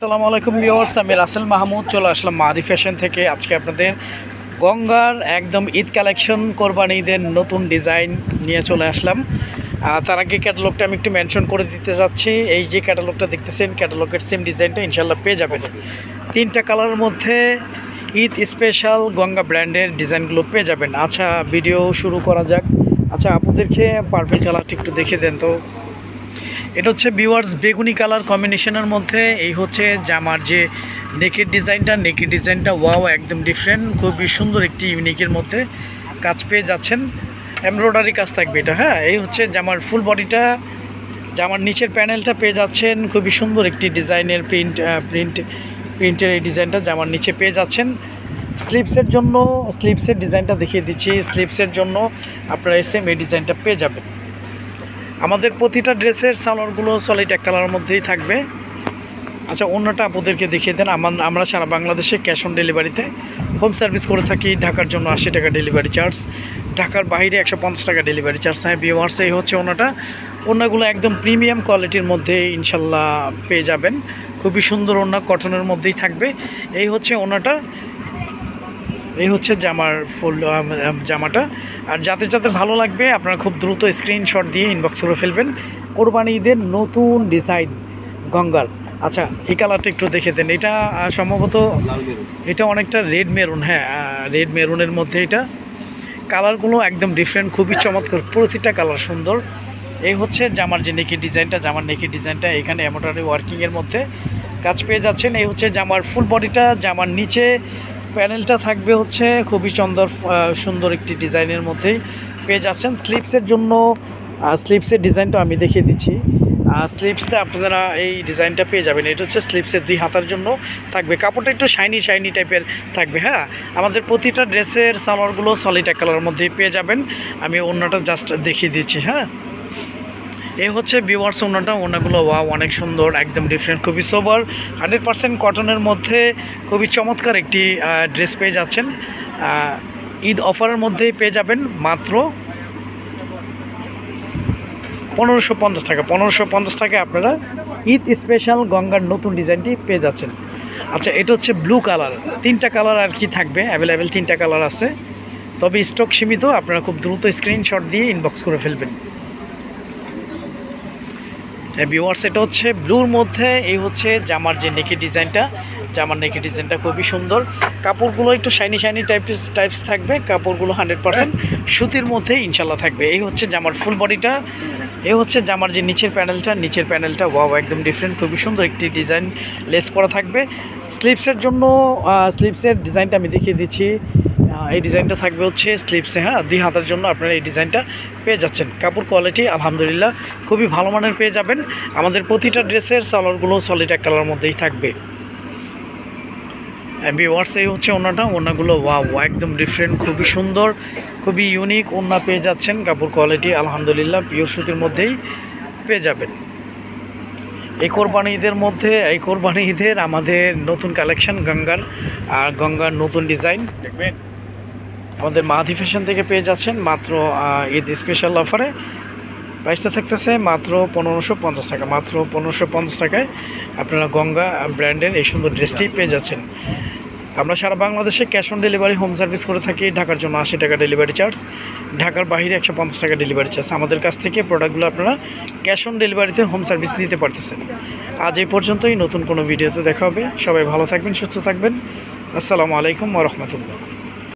আসসালামু আলাইকুম ভিউয়ার্স, আমি রাসেল মাহমুদ চলে আসলাম মাহাদি ফ্যাশন থেকে। আজকে আপনাদের গঙ্গার একদম ঈদ কালেকশন, কোরবানি ঈদের নতুন ডিজাইন নিয়ে চলে আসলাম। তার আগে ক্যাটালগটা আমি একটু মেনশন করে দিতে যাচ্ছি। এই যে ক্যাটালগটা দেখতেছেন, ক্যাটালগের সেম ডিজাইনটা ইনশাল্লাহ পেয়ে যাবেন। তিনটা কালারের মধ্যে ঈদ স্পেশাল গঙ্গা ব্র্যান্ডের ডিজাইনগুলো পেয়ে যাবেন। আচ্ছা, ভিডিও শুরু করা যাক। আচ্ছা, আপনাদেরকে পার্পল কালারটা একটু দেখে দেন তো। এটা হচ্ছে ভিউয়ার্স বেগুনি কালার কম্বিনেশনের মধ্যে। এই হচ্ছে জামার যে নেকের ডিজাইনটা ওয়াও, একদম ডিফারেন্ট, খুবই সুন্দর একটি ইউনিকের মধ্যে কাজ পেয়ে যাচ্ছেন। এমব্রয়ডারি কাজ থাকবে এটা। হ্যাঁ, এই হচ্ছে জামার ফুল বডিটা। জামার নিচের প্যানেলটা পেয়ে যাচ্ছেন খুবই সুন্দর একটি ডিজাইনের প্রিন্টের এই ডিজাইনটা জামার নিচে পেয়ে যাচ্ছেন। স্লিপসের ডিজাইনটা দেখিয়ে দিচ্ছি। স্লিপসের জন্য আপনারা সেম এই ডিজাইনটা পেয়ে যাবেন। আমাদের প্রতিটা ড্রেসের সালোয়ারগুলো সলিড এক কালারের মধ্যেই থাকবে। আচ্ছা, অন্যটা আপনাদেরকে দেখিয়ে দেন। আমরা সারা বাংলাদেশে ক্যাশ অন ডেলিভারিতে হোম সার্ভিস করে থাকি। ঢাকার জন্য 80 টাকা ডেলিভারি চার্জ, ঢাকার বাইরে 150 টাকা ডেলিভারি চার্জ। হ্যাঁ ভিউয়ার্স, এই হচ্ছে ওড়নাগুলো একদম প্রিমিয়াম কোয়ালিটির মধ্যে ইনশাল্লাহ পেয়ে যাবেন। খুবই সুন্দর ওড়না, কটনের মধ্যেই থাকবে। এই হচ্ছে ওড়নাটা, এই হচ্ছে জামাটা। আর যাদের ভালো লাগবে আপনারা খুব দ্রুত স্ক্রিনশট দিয়ে ইনবক্স করে ফেলবেন। কোরবানি ঈদের নতুন ডিজাইন গঙ্গার। আচ্ছা, এই কালারটা একটু দেখে দেন। এটা সম্ভবত এটা অনেকটা রেড মেরুন। হ্যাঁ, রেড মেরুনের মধ্যে এটা। কালারগুলো একদম ডিফারেন্ট, খুবই চমৎকার, প্রতিটা কালার সুন্দর। এই হচ্ছে জামার যে নেকের ডিজাইনটা এখানে এমব্রয়ডারি ওয়ার্কিংয়ের মধ্যে কাজ পেয়ে যাচ্ছেন। এই হচ্ছে জামার ফুল বডিটা। জামার নিচে প্যানেলটা থাকবে হচ্ছে খুবই সুন্দর একটি ডিজাইনের মধ্যেই পেয়ে যাচ্ছেন। স্লিপসের ডিজাইনটা আমি দেখিয়ে দিচ্ছি। স্লিপসটা আপনারা এই ডিজাইনটা পেয়ে যাবেন। এটা হচ্ছে স্লিপসের 2 হাতার জন্য থাকবে। কাপড়টা একটু শাইনি টাইপের থাকবে। হ্যাঁ, আমাদের প্রতিটা ড্রেসের সালোয়ারগুলো সলিড এক কালারের মধ্যেই পেয়ে যাবেন। আমি ওড়নাটা জাস্ট দেখিয়ে দিচ্ছি। হ্যাঁ, এই হচ্ছে ভিউয়ার্স ওড়নাগুলো ওয়াও, অনেক সুন্দর, একদম ডিফারেন্ট, খুবই সোবার, 100% কটনের মধ্যে খুবই চমৎকার একটি ড্রেস পেয়ে যাচ্ছেন। ঈদ অফারের মধ্যেই পেয়ে যাবেন মাত্র 1550 টাকা। 1550 টাকায় আপনারা ঈদ স্পেশাল গঙ্গার নতুন ডিজাইনটি পেয়ে যাচ্ছেন। আচ্ছা, এটা হচ্ছে ব্লু কালার। 3টা কালার আর কি থাকবে, অ্যাভেলেবেল 3টা কালার আছে, তবে স্টক সীমিত। আপনারা খুব দ্রুত স্ক্রিনশট দিয়ে ইনবক্স করে ফেলবেন। ভিউয়ার্স, এটা হচ্ছে ব্লুর মধ্যে। এই হচ্ছে জামার নেকের ডিজাইনটা খুবই সুন্দর। কাপড়গুলো একটু শাইনি টাইপস থাকবে। কাপড়গুলো 100% সুতির মধ্যে ইনশাল্লাহ থাকবে। এই হচ্ছে জামার ফুল বডিটা। এই হচ্ছে জামার নিচের প্যানেলটা ওয়াও, একদম ডিফারেন্ট, খুবই সুন্দর একটি ডিজাইন লেস করা থাকবে। স্লিপসের ডিজাইনটা আমি দেখিয়ে দিচ্ছি। এই ডিজাইনটা থাকবে হচ্ছে স্লিপসে। হ্যাঁ, 2 হাতার জন্য আপনারা এই ডিজাইনটা পেয়ে যাচ্ছেন। কাপড় কোয়ালিটি আলহামদুলিল্লাহ খুবই ভালো মানের পেয়ে যাবেন। আমাদের প্রতিটা ড্রেসের সালোয়ারগুলো সলিড এক কালারের মধ্যেই থাকবে। ভিউয়ার্স, এই হচ্ছে ওড়নাগুলো ওয়াও, একদম ডিফারেন্ট, খুবই সুন্দর, খুবই ইউনিক ওড়না পেয়ে যাচ্ছেন। কাপড় কোয়ালিটি আলহামদুলিল্লাহ পিওর সুতির মধ্যেই পেয়ে যাবেন। এই কোরবানি ঈদের আমাদের নতুন কালেকশন গঙ্গার নতুন ডিজাইন দেখবেন আমাদের মাহাদি ফ্যাশন থেকে পেয়ে যাচ্ছেন মাত্র ঈদ স্পেশাল অফারে। প্রাইসটা থাকতেছে মাত্র 1550 টাকা। মাত্র 1550 টাকায় আপনারা গঙ্গা ব্র্যান্ডের এই সুন্দর ড্রেসটি পেয়ে যাচ্ছেন। আমরা সারা বাংলাদেশে cash on delivery home service করে থাকি। ঢাকার জন্য 80 টাকা ডেলিভারি চার্জ, ঢাকার বাইরে 150 টাকা ডেলিভারি চার্জ। আমাদের কাছ থেকে প্রোডাক্টগুলো আপনারা ক্যাশ অন ডেলিভারিতে হোম সার্ভিস নিতে পারতেছেন। আজ এই পর্যন্তই। নতুন কোনো ভিডিওতে দেখা হবে। সবাই ভালো থাকবেন, সুস্থ থাকবেন। আসসালামু আলাইকুম ওয়া রাহমাতুল্লাহ।